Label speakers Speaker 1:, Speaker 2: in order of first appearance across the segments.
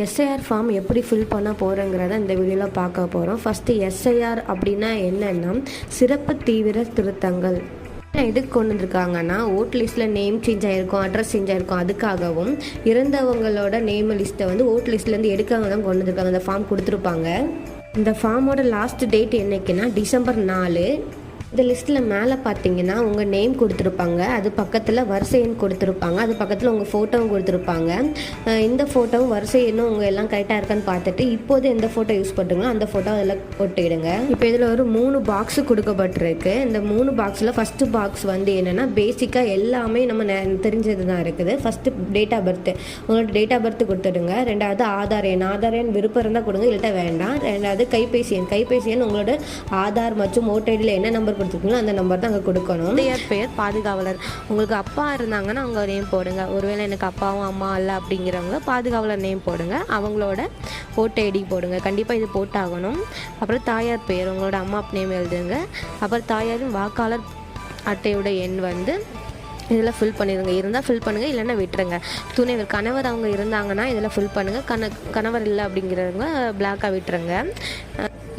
Speaker 1: SIR form எப்படி fill பண்ண போகிறோங்கிறத இந்த வீடியோவில் பார்க்க போகிறோம். ஃபஸ்ட்டு எஸ்ஐஆர் அப்படின்னா என்னென்னா சிறப்பு தீவிர திருத்தங்கள். எதுக்கு கொண்டு வந்திருக்காங்கன்னா ஓட் லிஸ்ட்டில் நேம் சேஞ்ச் ஆகிருக்கும், அட்ரஸ் சேஞ்ச் ஆகிருக்கும், அதுக்காகவும் இறந்தவங்களோட நேம் லிஸ்ட்டை வந்து ஓட் லிஸ்ட்லேருந்து எடுக்காம தான் கொண்டு வந்திருக்காங்க. அந்த ஃபார்ம் கொடுத்துருப்பாங்க. இந்த ஃபார்மோட லாஸ்ட் டேட் என்னைக்குன்னா December 4. இந்த லிஸ்ட்டில் மேலே பார்த்தீங்கன்னா உங்கள் நேம் கொடுத்துருப்பாங்க, அது பக்கத்தில் வரிசை எண் கொடுத்துருப்பாங்க, அது பக்கத்தில் உங்கள் ஃபோட்டோவும் கொடுத்துருப்பாங்க. இந்த ஃபோட்டோவும் வரிசை எண்ணும் உங்கள் எல்லாம் கரெக்டாக இருக்கான்னு பார்த்துட்டு இப்போது எந்த ஃபோட்டோ யூஸ் பண்ணுறீங்களோ அந்த ஃபோட்டோ அதில் ஒட்டிடுங்க. இப்போ இதில் ஒரு 3 பாக்ஸு கொடுக்கப்பட்டிருக்கு. இந்த 3 பாக்ஸில் ஃபஸ்ட்டு பாக்ஸ் வந்து என்னென்னா பேசிக்காக எல்லாமே நம்ம தெரிஞ்சது தான் இருக்குது. ஃபஸ்ட்டு டேட் ஆஃப் பர்த்து, உங்களோட டேட் ஆஃப் பர்த் கொடுத்துடுங்க. ரெண்டாவது ஆதார் எண் விருப்பம் இருந்தால் கொடுங்க, இல்லட்டா வேண்டாம். ரெண்டாவது கைபேசி எண் உங்களோட ஆதார் மற்றும் ஓடிடியில் என்ன நம்பர் கொடுத்துருக்கீங்களோ அந்த நம்பர் தான் அங்கே கொடுக்கணும். பெயர் பாதுகாவலர், உங்களுக்கு அப்பா இருந்தாங்கன்னா அவங்க நேம் போடுங்க. ஒருவேளை எனக்கு அப்பாவும் அம்மா இல்லை அப்படிங்கிறவங்க பாதுகாவலர் நேம் போடுங்க, அவங்களோட ஓடிடி போடுங்க, கண்டிப்பாக இது போட்டாகணும். அப்புறம் தாயார் பெயர், உங்களோட அம்மா நேம் எழுதுங்க. அப்புறம் தாயாரின் வாக்காளர் அட்டையோட எண் வந்து இதில் ஃபில் பண்ணிடுங்க. இருந்தால் ஃபில் பண்ணுங்கள், இல்லைன்னா விட்டுருங்க. துணைவர் கணவர் அவங்க இருந்தாங்கன்னா இதில் ஃபில் பண்ணுங்கள். கணவர் இல்லை அப்படிங்கிறவங்க பிளாக்காக விட்டுருங்க.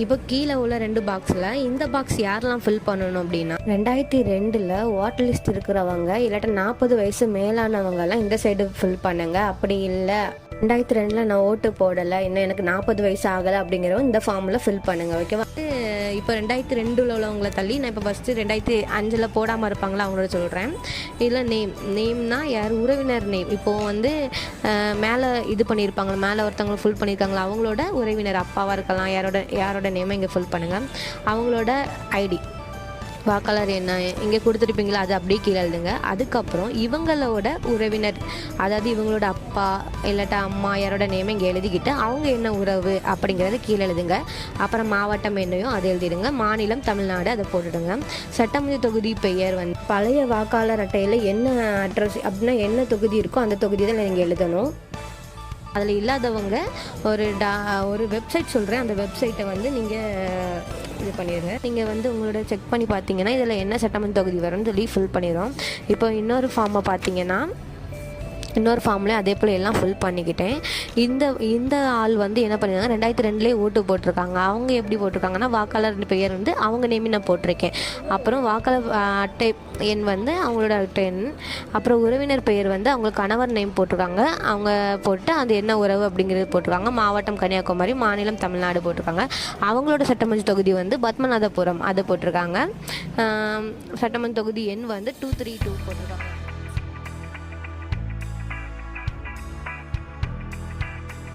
Speaker 1: இப்போ கீழே உள்ள 2 பாக்ஸில் இந்த பாக்ஸ் யாரெல்லாம் ஃபில் பண்ணணும் அப்படின்னா 2002 வாட் லிஸ்ட் இருக்கிறவங்க, இல்லாட்டா 40 வயசு மேலானவங்கெல்லாம் இந்த சைடு ஃபில் பண்ணுங்க. அப்படி இல்லை 2002 நான் ஓட்டு போடலை, இன்னும் எனக்கு 40 வயசு ஆகலை அப்படிங்கிறவங்க இந்த ஃபார்மில் ஃபில் பண்ணுங்கள். ஓகேவா? இப்போ 2002 உள்ளவங்களை தள்ளி நான் இப்போ ஃபஸ்ட்டு 2005 போடாமல் இருப்பாங்களா அவங்களோட சொல்கிறேன். இதில் நேம்னா யார், உறவினர் நேம். இப்போது வந்து மேலே இது பண்ணியிருப்பாங்க, மேலே ஒருத்தவங்களை ஃபில் பண்ணியிருக்காங்களா அவங்களோட உறவினர் அப்பாவாக இருக்கலாம், யாரோட நேமை இங்கே ஃபில் பண்ணுங்கள். அவங்களோட ஐடி வாக்காளர் என்ன இங்கே கொடுத்துருப்பீங்களா அது அப்படியே கீழே எழுதுங்க. அதுக்கப்புறம் இவங்களோட உறவினர், அதாவது இவங்களோட அப்பா இல்லாட்டா அம்மா யாரோட நேமை இங்கே எழுதிக்கிட்டு அவங்க என்ன உறவு அப்படிங்கிறத கீழே எழுதுங்க. அப்புறம் மாவட்டம் என்னையும் அதை எழுதிடுங்க. மாநிலம் தமிழ்நாடு அதை போட்டுடுங்க. சட்டமன்ற தொகுதி பெயர் வந்து பழைய வாக்காளர் அட்டையில் என்ன அட்ரஸ் அப்படின்னா என்ன தொகுதி இருக்கோ அந்த தொகுதி தான் நீங்கள் எழுதணும். அதில் இல்லாதவங்க ஒரு வெப்சைட் சொல்கிறேன், அந்த வெப்சைட்டை வந்து நீங்கள் இது பண்ணிடுங்க. நீங்கள் வந்து உங்களோட செக் பண்ணி பார்த்தீங்கன்னா இதில் என்ன சட்டமன்ற தொகுதி வரும்னு சொல்லி ஃபில் பண்ணிடுறோம். இப்போ இன்னொரு ஃபார்மை பார்த்தீங்கன்னா இன்னொரு ஃபார்ம்லேயும் அதே போல் எல்லாம் ஃபில் பண்ணிக்கிட்டேன். இந்த ஆள் வந்து என்ன பண்ணியிருக்காங்க 2002 ஓட்டு போட்டிருக்காங்க. அவங்க எப்படி போட்டிருக்காங்கன்னா வாக்காளர் பெயர் வந்து அவங்க நேமி நான் போட்டிருக்கேன். அப்புறம் வாக்காளர் அட்டை எண் வந்து அவங்களோட அட்டை எண். அப்புறம் உறவினர் பெயர் வந்து அவங்க கணவர் நேம் போட்டிருக்காங்க, அவங்க போட்டு அது என்ன உறவு அப்படிங்கிறது போட்டிருக்காங்க. மாவட்டம் கன்னியாகுமரி, மாநிலம் தமிழ்நாடு போட்டிருக்காங்க. அவங்களோட சட்டமன்ற தொகுதி வந்து பத்மநாதபுரம் அதை போட்டிருக்காங்க. சட்டமன்ற தொகுதி எண் வந்து 232 போட்டிருக்காங்க.